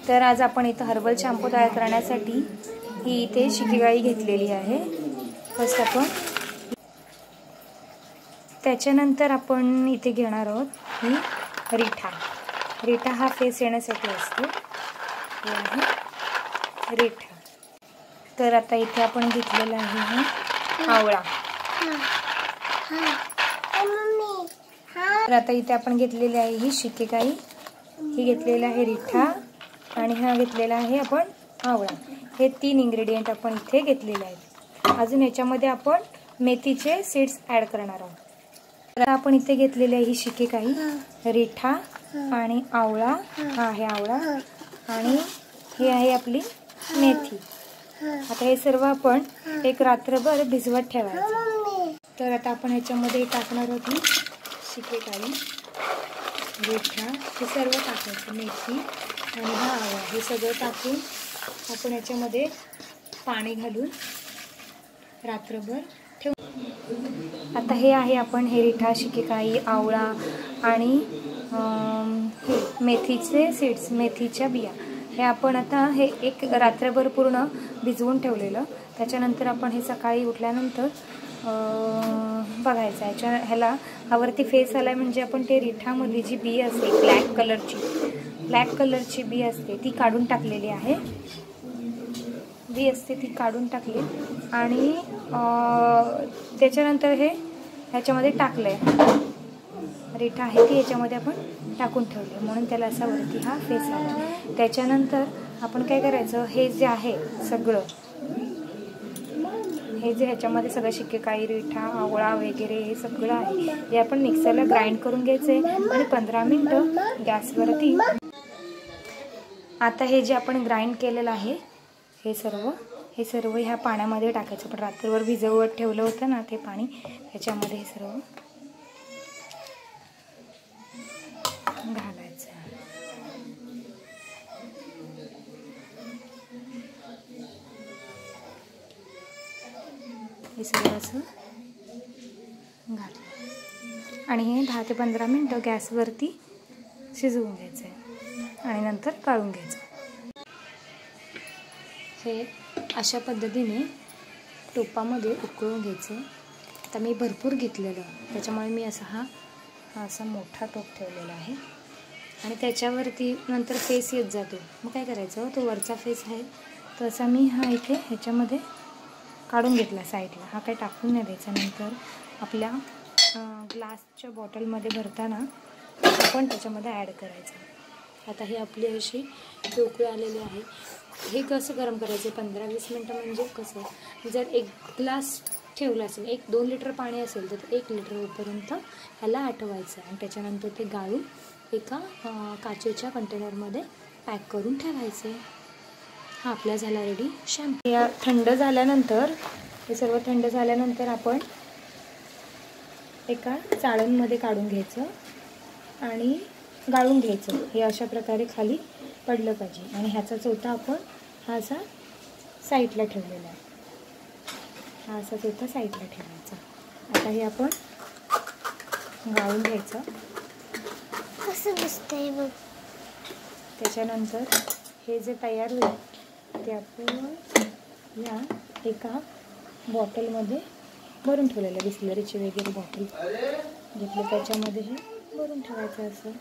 तर आज आपण इथं हर्बल शॅम्पू तयार करण्यासाठी ही इथे शिकेकाई घेतलेली आहे। फर्स्ट आपण त्याच्यानंतर आपण इथे घेणार आहोत ही रिठा। रिठा हा फेस येण्यासाठी असतो, हे आहे रिठा। तर आता इथे आपण घेतलेला आहे हा आवळा। तर आता इथे आपण घेतलेली आहे ही शिकेकाई, ही घेतलेला आहे रिठा आणि हा घेतलेला आहे आपण आवळा। हे 3 इंग्रेडिएंट आपण इथे घेतलेले आहेत। अजून याच्यामध्ये आपण मेथीचे सीड्स ऍड करणार आहोत। तर आपण इथे घेतलेली आहे ही शिकेकाई, रिठा आणि आवळा, हा आहे आवळा आणि हे आहे आपली मेथी। आता हे सर्व आपण एक रात्रभर भिजवत ठेवायचं। तर आता आपण ह्याच्यामध्ये टाकणार आहोत ही शिकेकाई, रिठा, हे सर्व टाकायचं, मेथी आणि हा आवळा, हे सगळं टाकून आपण याच्यामध्ये पाणी घालून रात्रभर ठेवू। आता हे आहे आपण हे रिठा, शिकेकाई, आवळा आणि हे मेथीचे सीड्स, मेथीच्या बिया, हे आपण आता हे एक रात्रभर पूर्ण भिजवून ठेवलेलं। त्याच्यानंतर आपण हे सकाळी उठल्यानंतर बघायचं ह्याला वरती फेस आलाय म्हणजे आपण ते रिठामध्ये जी बी असते ब्लॅक कलरची बी असते ती काढून टाकलेली आहे, बी असते ती काढून टाकली आणि त्याच्यानंतर हे ह्याच्यामध्ये टाकलंय, रिठा आहे ती याच्यामध्ये आपण टाकून ठेवले म्हणून त्याला असा वरती हा फेस आला। त्याच्यानंतर आपण काय करायचं, हे जे आहे सगळं, हे जे ह्याच्यामध्ये सगळं शिकेकाई, रिठा, आवळा वगैरे हे सगळं आहे, हे आपण मिक्सरला ग्राइंड करून घ्यायचंय आणि 15 मिनिटं गॅसवरती। आता हे जे आपण ग्राइंड केलेलं आहे हे सर्व ह्या पाण्यामध्ये टाकायचं। पण रात्रभर भिजवत ठेवलं होतं ना ते पाणी, त्याच्यामध्ये हे सर्व घालायचं। हे सगळं असं घातलं आणि हे 10 ते 15 मिनिटं गॅसवरती शिजवून घ्यायचं आहे आणि नंतर काढून घ्यायचं। हे अशा पद्धतीने टोपामध्ये उकळून घ्यायचं। आता मी भरपूर घेतलेलं त्याच्यामुळे मी असा असा मोठा टोप ठेवलेला आहे आणि त्याच्यावरती नंतर फेस येत जातो। मग काय करायचं, तो वरचा फेस आहे तसा मी हा इथे ह्याच्यामध्ये काढून घेतला साईडला, हा काही टाकून नाही द्यायचा। नंतर आपल्या ग्लासच्या बॉटलमध्ये भरताना आपण त्याच्यामध्ये ॲड करायचं। आता ही आपली अशी उकळी आलेली आहे। हे कसं गरम करायचं 15-20 मिनटं, म्हणजे कसं, जर एक ग्लास ठेवला असेल, 1-2 लिटर पाणी असेल तर 1 लिटर होईपर्यंत ह्याला आटवायचं आणि त्याच्यानंतर ते गाळून एका काचेच्या कंटेनरमध्ये पॅक करून ठेवायचे। हा आपला झाला रेडी शॅम्पू। या थंड झाल्यानंतर, हे सर्व थंड झाल्यानंतर आपण एका चाळणीमध्ये काढून घ्यायचं आणि गाळून घ्यायचं। हे अशा प्रकारे खाली पडलं पाहिजे आणि ह्याचा चोथा आपण हा असा साईडला ठेवलेला आहे, हा असा चोथा साईडला ठेवायचा। आता हे आपण गाळून घ्यायचं, कसं दिसतंय बघ। त्याच्यानंतर हे जे तयार होईल ते आपण या एका बॉटलमध्ये भरून ठेवलेलं, बिस्लरीची वगैरे बॉटल घेतली त्याच्यामध्ये हे भरून ठेवायचं असं।